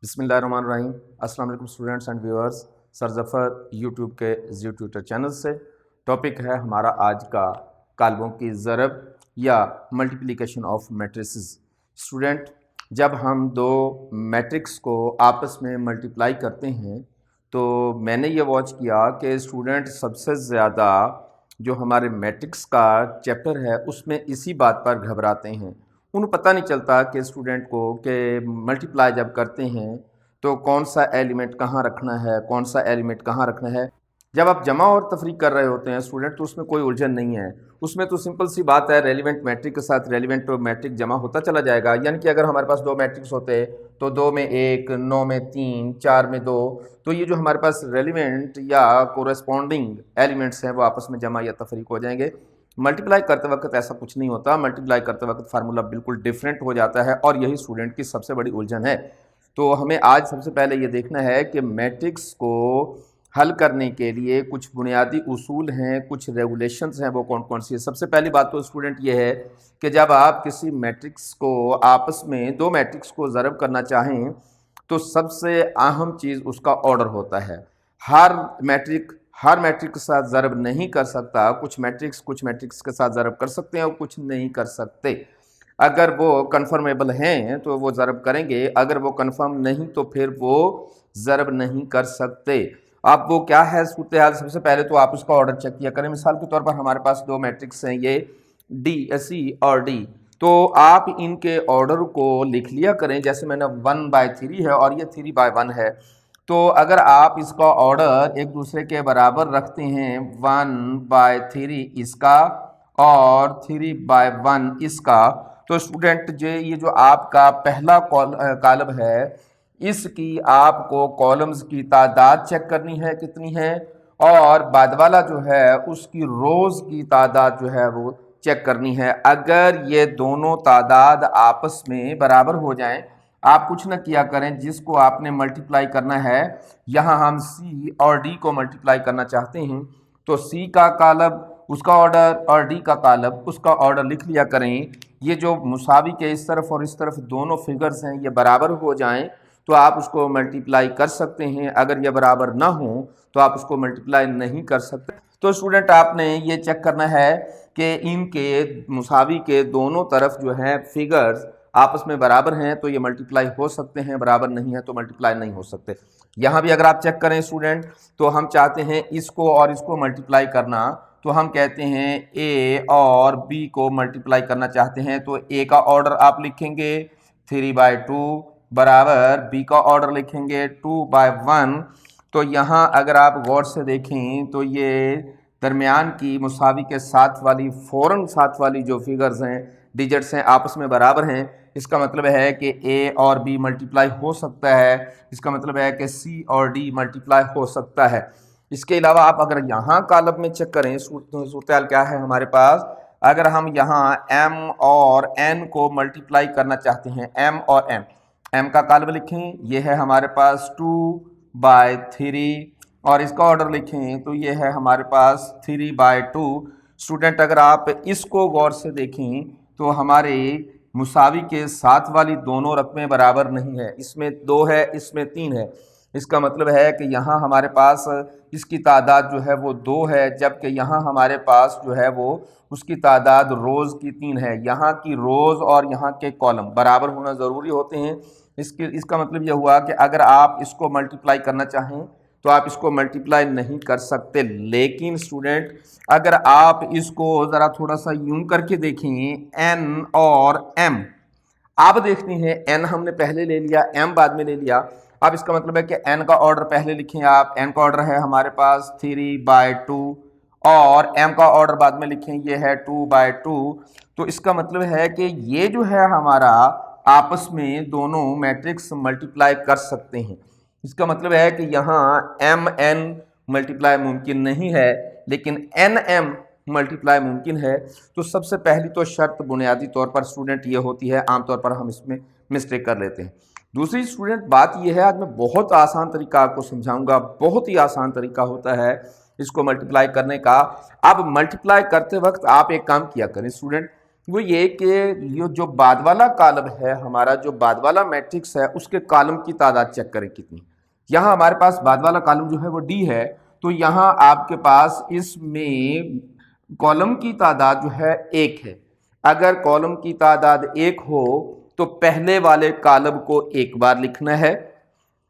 बिस्मिल्लाहिर्रहमानिर्रहीम। अस्सलाम वालेकुम students and viewers. Sir Zafar YouTube के जी ट्यूटर चैनल से टॉपिक है हमारा आज का काल्बों की ज़रब या मल्टीप्लिकेशन ऑफ मैट्रिसेस। स्टूडेंट, जब हम दो मैट्रिक्स को आपस में मल्टीप्लाई करते हैं तो मैंने ये वॉच किया कि स्टूडेंट सबसे ज़्यादा जो हमारे मैट्रिक्स का चैप्टर है उसमें इसी बात पर घबराते हैं। उन्हें पता नहीं चलता कि स्टूडेंट को कि मल्टीप्लाई जब करते हैं तो कौन सा एलिमेंट कहाँ रखना है, कौन सा एलिमेंट कहाँ रखना है। जब आप जमा और तफरीक कर रहे होते हैं स्टूडेंट तो उसमें कोई उलझन नहीं है। उसमें तो सिंपल सी बात है, रेलिवेंट मैट्रिक के साथ रेलिवेंट मैट्रिक जमा होता चला जाएगा। यानी कि अगर हमारे पास दो मैट्रिक्स होते तो 2 में 1, 9 में 3, 4 में 2, तो ये जो हमारे पास रेलिवेंट या कोरेस्पॉन्डिंग एलिमेंट्स हैं वो आपस में जमा या तफरीक हो जाएंगे। मल्टीप्लाई करते वक्त ऐसा कुछ नहीं होता। मल्टीप्लाई करते वक्त फार्मूला बिल्कुल डिफरेंट हो जाता है और यही स्टूडेंट की सबसे बड़ी उलझन है। तो हमें आज सबसे पहले ये देखना है कि मैट्रिक्स को हल करने के लिए कुछ बुनियादी उसूल हैं, कुछ रेगुलेशंस हैं, वो कौन कौन सी है। सबसे पहली बात तो स्टूडेंट ये है कि जब आप किसी मैट्रिक्स को आपस में दो मैट्रिक्स को ज़रब करना चाहें तो सबसे अहम चीज़ उसका ऑर्डर होता है। हर मैट्रिक के साथ ज़रब नहीं कर सकता। कुछ मैट्रिक्स के साथ ज़रब कर सकते हैं और कुछ नहीं कर सकते। अगर वो कन्फर्मेबल हैं तो वो ज़रब करेंगे, अगर वो कन्फर्म नहीं तो फिर वो ज़रब नहीं कर सकते। अब वो क्या है सूरत हाल, सबसे पहले तो आप उसका ऑर्डर चेक किया करें। मिसाल के तौर पर हमारे पास दो मैट्रिक्स हैं, ये सी और डी, तो आप इनके ऑर्डर को लिख लिया करें। जैसे मैंने 1/3 है और ये 3/1 है, तो अगर आप इसका ऑर्डर एक दूसरे के बराबर रखते हैं, 1/3 इसका और 3/1 इसका, तो स्टूडेंट ये जो आपका पहला कॉलम है इसकी आपको कॉलम्स की तादाद चेक करनी है कितनी है, और बाद वाला जो है उसकी रोज़ की तादाद जो है वो चेक करनी है। अगर ये दोनों तादाद आपस में बराबर हो जाएं, आप कुछ ना किया करें, जिसको आपने मल्टीप्लाई करना है, यहाँ हम सी और डी को मल्टीप्लाई करना चाहते हैं तो सी का कॉलम उसका ऑर्डर और डी का कॉलम उसका ऑर्डर लिख लिया करें। ये जो मुसावी के इस तरफ और इस तरफ दोनों फिगर्स हैं ये बराबर हो जाएं तो आप उसको मल्टीप्लाई कर सकते हैं। अगर ये बराबर ना हो तो आप उसको मल्टीप्लाई नहीं कर सकते। तो स्टूडेंट आपने ये चेक करना है कि इनके मुसावी के दोनों तरफ जो है फिगर्स आपस में बराबर हैं तो ये मल्टीप्लाई हो सकते हैं, बराबर नहीं है तो मल्टीप्लाई नहीं हो सकते। यहाँ भी अगर आप चेक करें स्टूडेंट तो हम चाहते हैं इसको और इसको मल्टीप्लाई करना, तो हम कहते हैं ए और बी को मल्टीप्लाई करना चाहते हैं, तो ए का ऑर्डर आप लिखेंगे 3/2 बराबर बी का ऑर्डर लिखेंगे 2/1। तो यहाँ अगर आप गौर से देखें तो ये दरमियान की मुसावी के साथ वाली फ़ौरन साथ वाली जो फिगर्स हैं, डिजिट्स हैं, आपस में बराबर हैं। इसका मतलब है कि ए और बी मल्टीप्लाई हो सकता है। इसका मतलब है कि सी और डी मल्टीप्लाई हो सकता है। इसके अलावा आप अगर यहाँ कॉलम में चेक करें सूरत हाल क्या है हमारे पास, अगर हम यहाँ m और n को मल्टीप्लाई करना चाहते हैं, m और n, m का कॉलम लिखें, ये है हमारे पास 2/3 और इसका ऑर्डर लिखें तो ये है हमारे पास 3/2। स्टूडेंट अगर आप इसको गौर से देखें तो हमारे मुसावी के साथ वाली दोनों रकमें बराबर नहीं है। इसमें 2 है, इसमें 3 है। इसका मतलब है कि यहाँ हमारे पास इसकी तादाद जो है वो 2 है, जबकि यहाँ हमारे पास जो है वो उसकी तादाद रोज़ की 3 है। यहाँ की रोज़ और यहाँ के कॉलम बराबर होना ज़रूरी होते हैं। इसका मतलब यह हुआ कि अगर आप इसको मल्टीप्लाई करना चाहें तो आप इसको मल्टीप्लाई नहीं कर सकते। लेकिन स्टूडेंट अगर आप इसको ज़रा थोड़ा सा यूं करके देखें, n और m, आप देखते हैं n हमने पहले ले लिया, m बाद में ले लिया। अब इसका मतलब है कि n का ऑर्डर पहले लिखें आप, n का ऑर्डर है हमारे पास 3/2 और m का ऑर्डर बाद में लिखें, ये है 2/2। तो इसका मतलब है कि ये जो है हमारा आपस में दोनों मैट्रिक्स मल्टीप्लाई कर सकते हैं। इसका मतलब है कि यहाँ mn मल्टीप्लाई मुमकिन नहीं है लेकिन nm मल्टीप्लाई मुमकिन है। तो सबसे पहली तो शर्त बुनियादी तौर पर स्टूडेंट ये होती है, आमतौर पर हम इसमें मिस्टेक कर लेते हैं। दूसरी स्टूडेंट बात यह है, आज मैं बहुत आसान तरीका आपको समझाऊंगा, बहुत ही आसान तरीका होता है इसको मल्टीप्लाई करने का। अब मल्टीप्लाई करते वक्त आप एक काम किया करें स्टूडेंट, वो ये कि ये जो बाद वाला कॉलम है हमारा, जो बाद वाला मैट्रिक्स है उसके कॉलम की तादाद चेक करें कितनी। यहाँ हमारे पास बाद वाला कॉलम जो है वो डी है, तो यहाँ आपके पास इसमें कॉलम की तादाद जो है एक है। अगर कॉलम की तादाद एक हो तो पहले वाले कॉलम को एक बार लिखना है।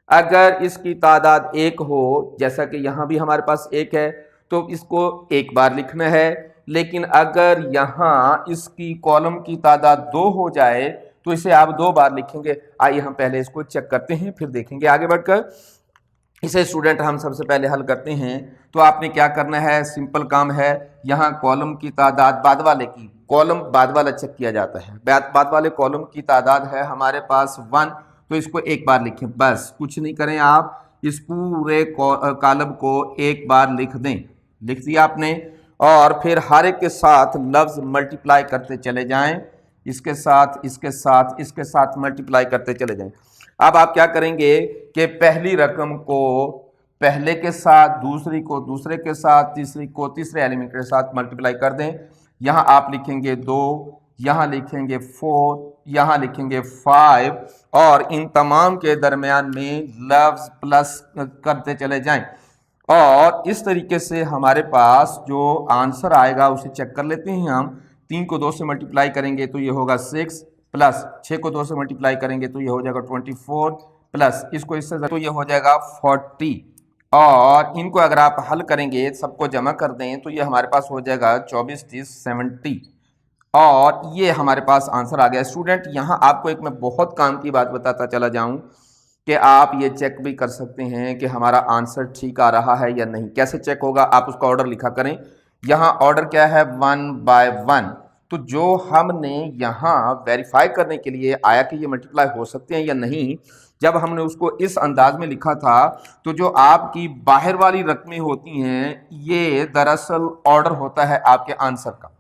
अगर इसकी तादाद एक हो, जैसा कि यहाँ भी हमारे पास एक है, तो इसको एक बार लिखना है। लेकिन अगर यहाँ इसकी कॉलम की तादाद दो हो जाए तो इसे आप दो बार लिखेंगे। आइए हम पहले इसको चेक करते हैं, फिर देखेंगे आगे बढ़कर। इसे स्टूडेंट हम सबसे पहले हल करते हैं। तो आपने क्या करना है, सिंपल काम है। यहाँ कॉलम की तादाद बाद वाले की, कॉलम बाद वाला चेक किया जाता है, बाद वाले कॉलम की तादाद है हमारे पास 1, तो इसको एक बार लिखें, बस कुछ नहीं करें, आप इस पूरे कॉलम को एक बार लिख दें। लिख दिया आपने, और फिर हर एक के साथ लफ्ज मल्टीप्लाई करते चले जाएं, इसके साथ इसके साथ इसके साथ मल्टीप्लाई करते चले जाएं। अब आप क्या करेंगे कि पहली रकम को पहले के साथ, दूसरी को दूसरे के साथ, तीसरी को तीसरे एलिमेंट के साथ मल्टीप्लाई कर दें। यहाँ आप लिखेंगे 2, यहाँ लिखेंगे 4, यहाँ लिखेंगे 5, और इन तमाम के दरमियान में लफ्ज प्लस करते चले जाएं। और इस तरीके से हमारे पास जो आंसर आएगा उसे चेक कर लेते हैं हम। 3 को 2 से मल्टीप्लाई करेंगे तो ये होगा 6, प्लस 6 को 2 से मल्टीप्लाई करेंगे तो ये हो जाएगा 24, प्लस इसको इससे तो ये हो जाएगा 40। और इनको अगर आप हल करेंगे, सबको जमा कर दें, तो ये हमारे पास हो जाएगा 24, 30, 70, और ये हमारे पास आंसर आ गया। स्टूडेंट यहाँ आपको एक मैं बहुत काम की बात बताता चला जाऊं कि आप ये चेक भी कर सकते हैं कि हमारा आंसर ठीक आ रहा है या नहीं। कैसे चेक होगा, आप उसका ऑर्डर लिखा करें। यहाँ ऑर्डर क्या है, 1 बाय 1। तो जो हमने यहाँ वेरीफाई करने के लिए आया कि ये मल्टीप्लाई हो सकते हैं या नहीं, जब हमने उसको इस अंदाज में लिखा था, तो जो आपकी बाहर वाली रकमें होती हैं ये दरअसल ऑर्डर होता है आपके आंसर का।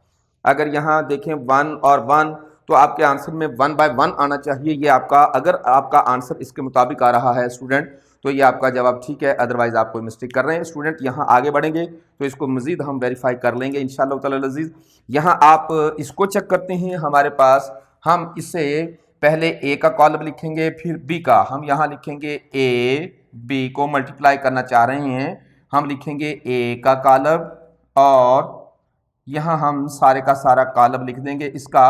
अगर यहाँ देखें 1 और 1, तो आपके आंसर में 1 बाय 1 आना चाहिए। ये आपका, अगर आपका आंसर इसके मुताबिक आ रहा है स्टूडेंट, तो ये आपका जवाब ठीक है, अदरवाइज आप कोई मिस्टेक कर रहे हैं। स्टूडेंट यहाँ आगे बढ़ेंगे तो इसको मजीद हम वेरीफाई कर लेंगे इंशाअल्लाह ताला अज़ीज़। यहाँ आप इसको चेक करते हैं, हमारे पास हम इसे पहले ए का कॉलम लिखेंगे, फिर बी का। हम यहाँ लिखेंगे ए, बी को मल्टीप्लाई करना चाह रहे हैं, हम लिखेंगे ए का कॉलम, और यहाँ हम सारे का सारा कॉलम लिख देंगे इसका,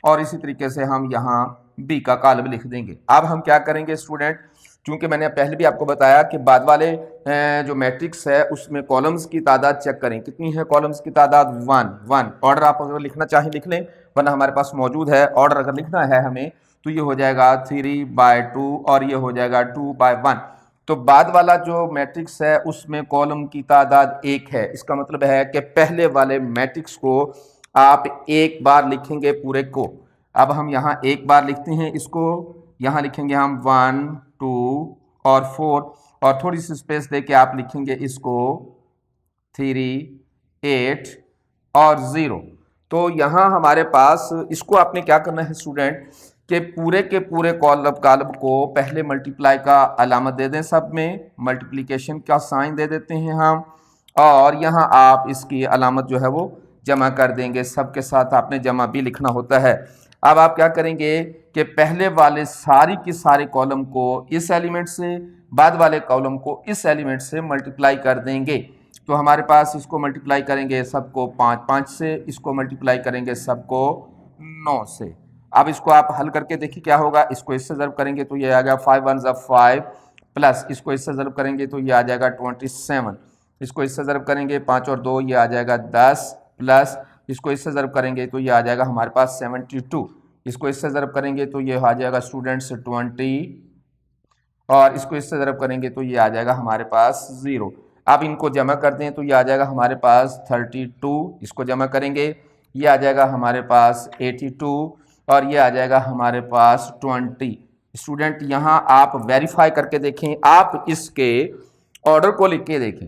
और इसी तरीके से हम यहाँ बी का कॉलम लिख देंगे। अब हम क्या करेंगे स्टूडेंट, चूंकि मैंने पहले भी आपको बताया कि बाद वाले जो मैट्रिक्स है उसमें कॉलम्स की तादाद चेक करें, कितनी है कॉलम्स की तादाद, 1। ऑर्डर आप अगर लिखना चाहें लिख लें, वरना हमारे पास मौजूद है। ऑर्डर अगर लिखना है हमें तो ये हो जाएगा 3 बाय 2, और ये हो जाएगा 2 बाय 1। तो बाद वाला जो मैट्रिक्स है उसमें कॉलम की तादाद 1 है। इसका मतलब है कि पहले वाले मैट्रिक्स को आप एक बार लिखेंगे पूरे को। अब हम यहाँ एक बार लिखते हैं इसको, यहाँ लिखेंगे हम 1, 2 और 4, और थोड़ी सी स्पेस देके आप लिखेंगे इसको 3, 8 और 0। तो यहाँ हमारे पास इसको आपने क्या करना है स्टूडेंट, कि पूरे के पूरे कॉलम को पहले मल्टीप्लाई का अलामत दे दें, सब में मल्टीप्लिकेशन का साइन दे देते हैं हम, और यहाँ आप इसकी अलामत जो है वो जमा कर देंगे। सबके साथ आपने जमा भी लिखना होता है। अब आप क्या करेंगे कि पहले वाले सारी की सारे कॉलम को इस एलिमेंट से, बाद वाले कॉलम को इस एलिमेंट से मल्टीप्लाई कर देंगे। तो हमारे पास इसको मल्टीप्लाई करेंगे सबको 5 5 से, इसको मल्टीप्लाई करेंगे सबको 9 से। अब इसको आप हल करके देखिए क्या होगा। इसको इससे ज़र्ब करेंगे तो ये आ गया 5 1 ज़ा 5, प्लस इसको इससे ज़र्ब करेंगे तो ये आ जाएगा 27। इसको इससे ज़र्ब करेंगे 5 और 2 ये आ जाएगा 10, प्लस इसको इससे ज़र्ब करेंगे तो ये आ जाएगा हमारे पास 72। इसको इससे ज़र्ब करेंगे तो ये आ जाएगा स्टूडेंट्स 20, और इसको इससे ज़र्ब करेंगे तो ये आ जाएगा हमारे पास 0। अब इनको जमा कर दें तो ये आ जाएगा हमारे पास 32। इसको जमा करेंगे ये आ जाएगा हमारे पास 82, और ये आ जाएगा हमारे पास 20। स्टूडेंट यहाँ आप वेरीफाई करके देखें, आप इसके ऑर्डर को लिख के देखें।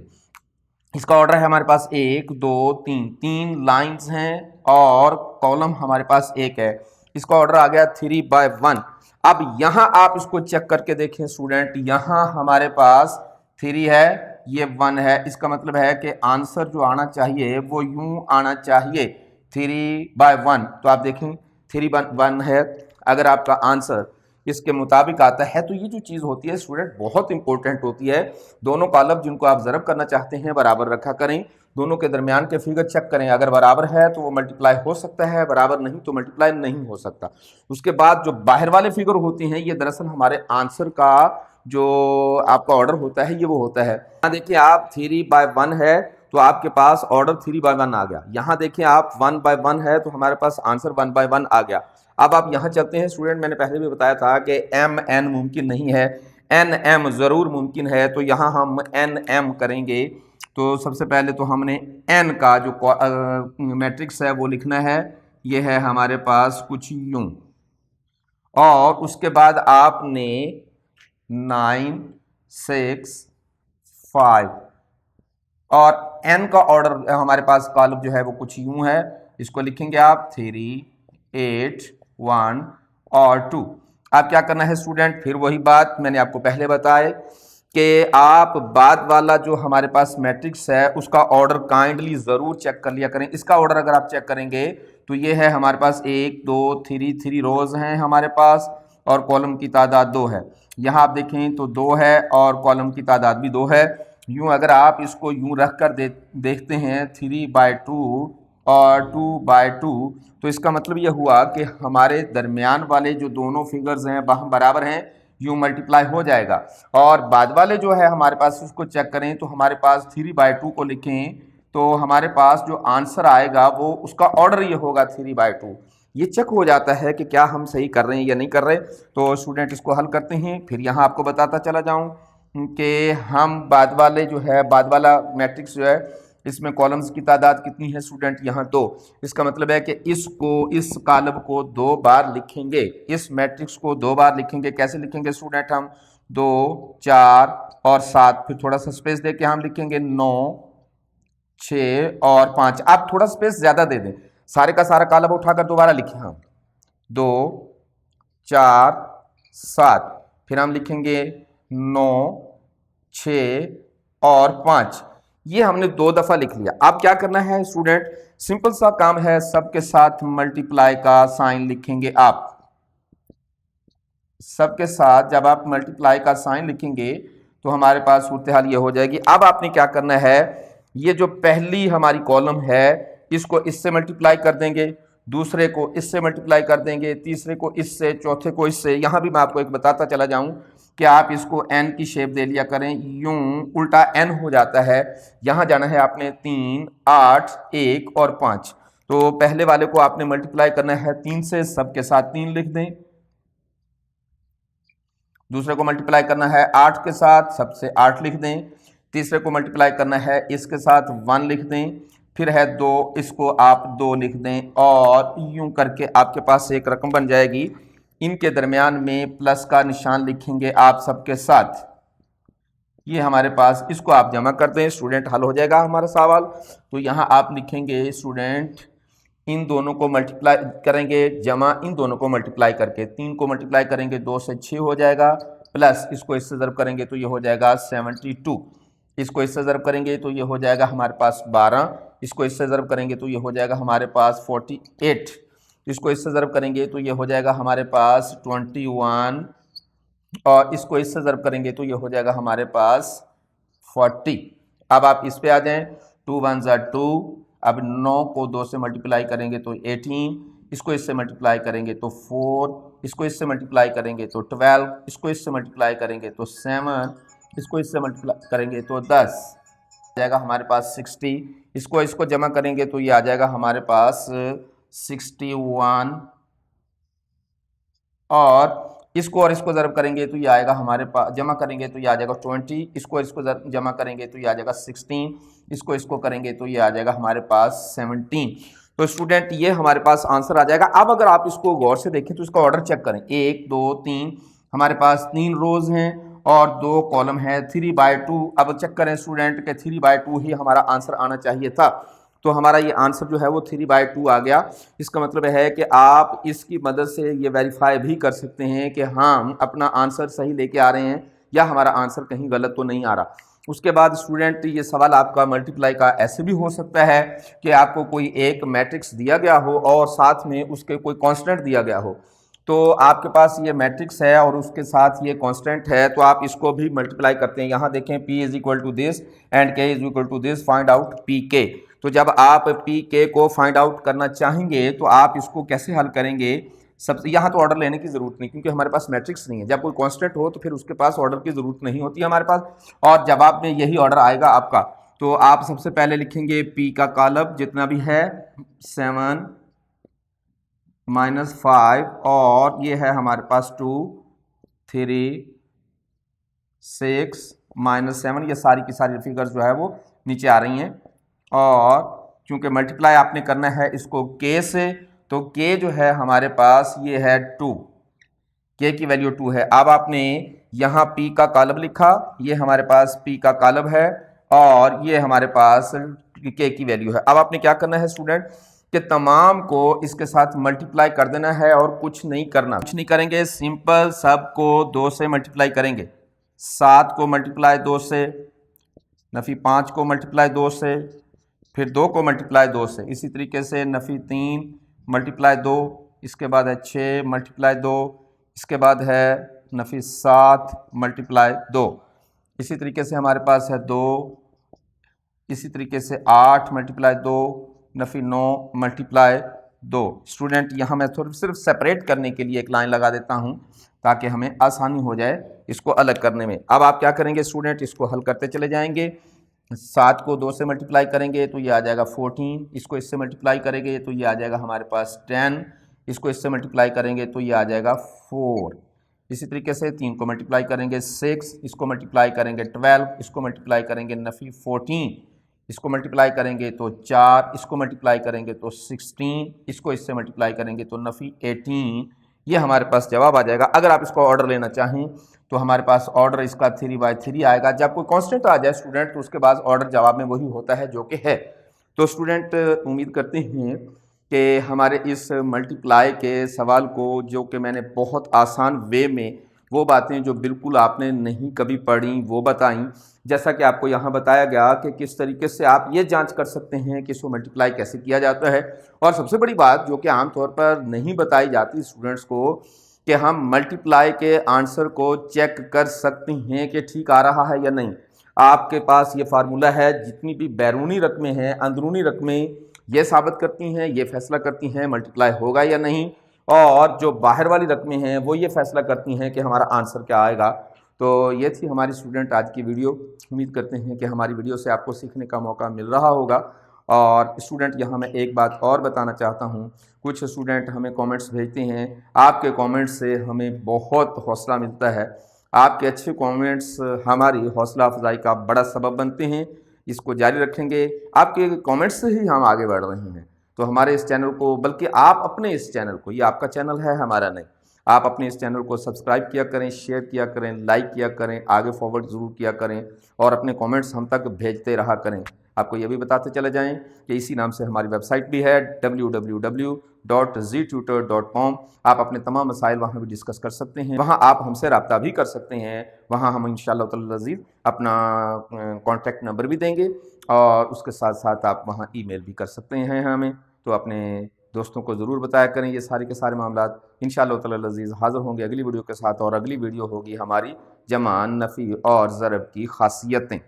इसका ऑर्डर है हमारे पास 1 2 3, 3 लाइन्स हैं और कॉलम हमारे पास एक है। इसका ऑर्डर आ गया 3 बाय 1। अब यहाँ आप इसको चेक करके देखें स्टूडेंट, यहाँ हमारे पास 3 है, ये 1 है। इसका मतलब है कि आंसर जो आना चाहिए वो यूं आना चाहिए 3/1, तो आप देखें 3/1 है। अगर आपका आंसर इसके मुताबिक आता है तो ये जो चीज़ होती है स्टूडेंट बहुत इंपॉर्टेंट होती है। दोनों कॉलम जिनको आप ज़रब करना चाहते हैं बराबर रखा करें, दोनों के दरमियान के फिगर चेक करें, अगर बराबर है तो वो मल्टीप्लाई हो सकता है, बराबर नहीं तो मल्टीप्लाई नहीं हो सकता। उसके बाद जो बाहर वाले फिगर होती हैं ये दरअसल हमारे आंसर का जो आपका ऑर्डर होता है ये वो होता है। यहाँ देखिए आप 3/1 है तो आपके पास ऑर्डर 3/1 आ गया। यहाँ देखिए आप 1/1 है तो हमारे पास आंसर 1/1 आ गया। अब आप यहाँ चलते हैं स्टूडेंट, मैंने पहले भी बताया था कि MN मुमकिन नहीं है, NM ज़रूर मुमकिन है। तो यहाँ हम NM करेंगे तो सबसे पहले तो हमने N का जो मैट्रिक्स है वो लिखना है। ये है हमारे पास कुछ यूं, और उसके बाद आपने 9, 6, 5 और N का ऑर्डर हमारे पास कॉलम जो है वो कुछ यूं है। इसको लिखेंगे आप 3, 8, 1 और 2। आप क्या करना है स्टूडेंट, फिर वही बात मैंने आपको पहले बताया कि आप बाद वाला जो हमारे पास मैट्रिक्स है उसका ऑर्डर काइंडली ज़रूर चेक कर लिया करें। इसका ऑर्डर अगर आप चेक करेंगे तो ये है हमारे पास 1, 2, 3 रोज़ हैं हमारे पास, और कॉलम की तादाद 2 है। यहाँ आप देखें तो 2 है और कॉलम की तादाद भी 2 है। यूँ अगर आप इसको यूँ रख कर देखते हैं 3/2 और 2/2, तो इसका मतलब ये हुआ कि हमारे दरमियान वाले जो दोनों फिगर्स हैं वह बराबर हैं, यूँ मल्टीप्लाई हो जाएगा। और बाद वाले जो है हमारे पास उसको चेक करें तो हमारे पास 3/2 को लिखें तो हमारे पास जो आंसर आएगा वो उसका ऑर्डर ये होगा 3/2। ये चेक हो जाता है कि क्या हम सही कर रहे हैं या नहीं कर रहे। तो स्टूडेंट इसको हल करते हैं, फिर यहाँ आपको बताता चला जाऊँ कि हम बाद वाले जो है बाद वाला मैट्रिक्स जो है इसमें कॉलम्स की तादाद कितनी है स्टूडेंट, यहाँ 2। इसका मतलब है कि इस कॉलम को 2 बार लिखेंगे, इस मैट्रिक्स को 2 बार लिखेंगे। कैसे लिखेंगे स्टूडेंट, हम 2, 4 और 7, फिर थोड़ा सा स्पेस दे के हम लिखेंगे 9, 6 और 5। आप थोड़ा स्पेस ज़्यादा दे दें, सारे का सारा कॉलम उठाकर दोबारा लिखें हम 2, 4, 7, फिर हम लिखेंगे 9, 6 और 5। ये हमने 2 दफ़ा लिख लिया। अब क्या करना है स्टूडेंट, सिंपल सा काम है, सबके साथ मल्टीप्लाई का साइन लिखेंगे आप। सबके साथ जब आप मल्टीप्लाई का साइन लिखेंगे तो हमारे पास सूरत हाल ये हो जाएगी। अब आपने क्या करना है, ये जो पहली हमारी कॉलम है इसको इससे मल्टीप्लाई कर देंगे, दूसरे को इससे मल्टीप्लाई कर देंगे, तीसरे को इससे, चौथे को इससे। यहाँ भी मैं आपको एक बताता चला जाऊँ कि आप इसको n की शेप दे लिया करें, यूं उल्टा n हो जाता है। यहाँ जाना है आपने 3, 8, 1 और 5। तो पहले वाले को आपने मल्टीप्लाई करना है 3 से, सबके साथ 3 लिख दें। दूसरे को मल्टीप्लाई करना है 8 के साथ, सबसे 8 लिख दें। तीसरे को मल्टीप्लाई करना है इसके साथ 1 लिख दें। फिर है 2, इसको आप 2 लिख दें, और यूं करके आपके पास एक रकम बन जाएगी। इनके दरमियान में प्लस का निशान लिखेंगे आप सबके साथ। ये हमारे पास, इसको आप जमा कर दें स्टूडेंट, हल हो जाएगा हमारा सवाल। तो यहाँ आप लिखेंगे स्टूडेंट, इन दोनों को मल्टीप्लाई करेंगे जमा इन दोनों को मल्टीप्लाई करके, 3 को मल्टीप्लाई करेंगे 2 से 6 हो जाएगा, प्लस इसको इससे ज़रब करेंगे तो ये हो जाएगा 72। इसको इससे ज़रब करेंगे तो ये हो जाएगा हमारे पास 12। इसको इससे ज़रब करेंगे तो ये हो जाएगा हमारे पास 48। इसको इससे ज़रब करेंगे तो ये हो जाएगा हमारे पास 21, और इसको इससे ज़रब करेंगे तो ये हो जाएगा हमारे पास 40। अब आप इस पे आ जाएं, 2 1 ज़ा 2। अब 9 को 2 से मल्टीप्लाई करेंगे तो 18, इसको इससे मल्टीप्लाई करेंगे तो 4, इसको इससे मल्टीप्लाई करेंगे तो 12, इसको इससे मल्टीप्लाई करेंगे तो 7, इसको इससे मल्टीप्लाई करेंगे तो 10, आ जाएगा हमारे पास 60। इसको जमा करेंगे तो ये आ जाएगा हमारे पास 61, और इसको ज़रब करेंगे तो ये आएगा हमारे पास, जमा करेंगे तो ये आ जाएगा 20। इसको जमा करेंगे तो ये आ जाएगा 16। इसको करेंगे तो ये आ जाएगा हमारे पास 17। तो स्टूडेंट ये हमारे पास आंसर आ जाएगा। अब अगर आप इसको गौर से देखें तो इसका ऑर्डर चेक करें, 1 2 3, हमारे पास 3 रोज़ हैं और 2 कॉलम है, 3/2। अब चेक करें स्टूडेंट के 3/2 ही हमारा आंसर आना चाहिए था, तो हमारा ये आंसर जो है वो 3/2 आ गया। इसका मतलब है कि आप इसकी मदद से ये वेरीफाई भी कर सकते हैं कि हम अपना आंसर सही लेके आ रहे हैं या हमारा आंसर कहीं गलत तो नहीं आ रहा। उसके बाद स्टूडेंट ये सवाल आपका मल्टीप्लाई का ऐसे भी हो सकता है कि आपको कोई एक मैट्रिक्स दिया गया हो और साथ में उसके कोई कांस्टेंट दिया गया हो, तो आपके पास ये मैट्रिक्स है और उसके साथ ये कांस्टेंट है, तो आप इसको भी मल्टीप्लाई करते हैं। यहाँ देखें P is equal to this and K is equal to this, find out PK। तो जब आप PK को फाइंड आउट करना चाहेंगे तो आप इसको कैसे हल करेंगे? सबसे यहाँ तो ऑर्डर लेने की जरूरत नहीं, क्योंकि हमारे पास मैट्रिक्स नहीं है। जब कोई कांस्टेंट हो तो फिर उसके पास ऑर्डर की जरूरत नहीं होती है हमारे पास, और जवाब में यही ऑर्डर आएगा आपका। तो आप सबसे पहले लिखेंगे P का कॉलम जितना भी है 7 -5, और ये है हमारे पास 2 3 6 -7, ये सारी की सारी फिगर्स जो है वो नीचे आ रही हैं। और क्योंकि मल्टीप्लाई आपने करना है इसको K से, तो K जो है हमारे पास ये है 2, K की वैल्यू 2 है। अब आपने यहाँ P का कॉलम लिखा, ये हमारे पास P का कॉलम है और ये हमारे पास K की वैल्यू है। अब आपने क्या करना है स्टूडेंट कि तमाम को इसके साथ मल्टीप्लाई कर देना है और कुछ नहीं करना, कुछ नहीं करेंगे, सिंपल सबको 2 से मल्टीप्लाई करेंगे। 7 को मल्टीप्लाई 2 से, नफी 5 को मल्टीप्लाई 2 से, फिर 2 को मल्टीप्लाई 2 से, इसी तरीके से नफी 3 मल्टीप्लाई 2, इसके बाद है 6 मल्टीप्लाई 2, इसके बाद है नफी 7 मल्टीप्लाई 2, इसी तरीके से हमारे पास है 2, इसी तरीके से 8 मल्टीप्लाई 2, नफी 9 मल्टीप्लाई 2। स्टूडेंट यहाँ मैं थोड़ा सिर्फ सेपरेट करने के लिए एक लाइन लगा देता हूँ ताकि हमें आसानी हो जाए इसको अलग करने में। अब आप क्या करेंगे स्टूडेंट, इसको हल करते चले जाएंगे। 7 को 2 से मल्टीप्लाई करेंगे तो ये आ जाएगा 14, इसको इससे मल्टीप्लाई करेंगे तो ये आ जाएगा हमारे पास 10, इसको इससे मल्टीप्लाई करेंगे तो ये आ जाएगा 4, इसी तरीके से 3 को मल्टीप्लाई करेंगे 6, इसको मल्टीप्लाई करेंगे 12, इसको मल्टीप्लाई करेंगे नफी 14, इसको मल्टीप्लाई करेंगे तो 4, इसको मल्टीप्लाई करेंगे तो 16, इसको इससे मल्टीप्लाई करेंगे तो नफी 18। ये हमारे पास जवाब आ जाएगा। अगर आप इसको ऑर्डर लेना चाहें तो हमारे पास ऑर्डर इसका 3/3 आएगा। जब कोई कांस्टेंट आ जाए स्टूडेंट तो उसके बाद ऑर्डर जवाब में वही होता है जो कि है। तो स्टूडेंट उम्मीद करते हैं कि हमारे इस मल्टीप्लाई के सवाल को, जो कि मैंने बहुत आसान वे में वो बातें जो बिल्कुल आपने नहीं कभी पढ़ी वो बताई, जैसा कि आपको यहाँ बताया गया कि किस तरीके से आप ये जांच कर सकते हैं कि इसको मल्टीप्लाई कैसे किया जाता है। और सबसे बड़ी बात जो कि आमतौर पर नहीं बताई जाती स्टूडेंट्स को, कि हम मल्टीप्लाई के आंसर को चेक कर सकते हैं कि ठीक आ रहा है या नहीं। आपके पास ये फार्मूला है, जितनी भी बैरूनी रकमें हैं, अंदरूनी रकमें ये साबित करती हैं, ये फैसला करती हैं मल्टीप्लाई होगा या नहीं, और जो बाहर वाली रकमें हैं वो ये फैसला करती हैं कि हमारा आंसर क्या आएगा। तो ये थी हमारी स्टूडेंट आज की वीडियो। उम्मीद करते हैं कि हमारी वीडियो से आपको सीखने का मौका मिल रहा होगा। और स्टूडेंट यहाँ मैं एक बात और बताना चाहता हूँ, कुछ स्टूडेंट हमें कमेंट्स भेजते हैं, आपके कमेंट्स से हमें बहुत हौसला मिलता है। आपके अच्छे कमेंट्स हमारी हौसला अफजाई का बड़ा सबब बनते हैं। इसको जारी रखेंगे, आपके कमेंट्स से ही हम आगे बढ़ रहे हैं। तो हमारे इस चैनल को, बल्कि आप अपने इस चैनल को, ये आपका चैनल है हमारा नहीं, आप अपने इस चैनल को सब्सक्राइब किया करें, शेयर किया करें, लाइक किया करें, आगे फॉरवर्ड ज़रूर किया करें और अपने कमेंट्स हम तक भेजते रहा करें। आपको ये भी बताते चले जाएं कि इसी नाम से हमारी वेबसाइट भी है www.ztutor.com। आप अपने तमाम मसाइल वहाँ भी डिस्कस कर सकते हैं, वहाँ आप हमसे रब्ता भी कर सकते हैं। वहाँ हम इंशाअल्लाह ताला अज़ीज़ अपना कॉन्टैक्ट नंबर भी देंगे और उसके साथ साथ आप वहाँ ईमेल भी कर सकते हैं हमें। तो अपने दोस्तों को ज़रूर बताया करें ये सारे के सारे मामलात। इंशाअल्लाह ताला अज़ीज़ हाज़िर होंगे अगली वीडियो के साथ, और अगली वीडियो होगी हमारी जमा, नफ़ी और ज़रब की खासियतें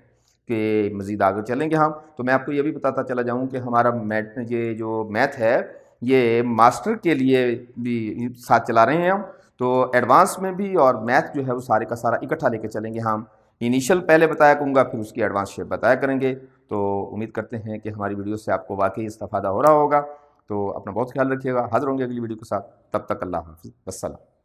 के मज़ीद आगे चलेंगे हम। तो मैं आपको ये भी बताता चला जाऊँ कि हमारा ये जो मैथ है ये मास्टर के लिए भी साथ चला रहे हैं हम, तो एडवांस में भी, और मैथ जो है वो सारे का सारा इकट्ठा लेके चलेंगे हम। इनिशियल पहले बताया करूँगा, फिर उसकी एडवांस शेप बताया करेंगे। तो उम्मीद करते हैं कि हमारी वीडियो से आपको वाकई इस्तेफादा हो रहा होगा। तो अपना बहुत ख्याल रखिएगा। हाज़िर होंगे अगली वीडियो के साथ, तब तक अल्लाह हाफ़िज़, अस्सलाम।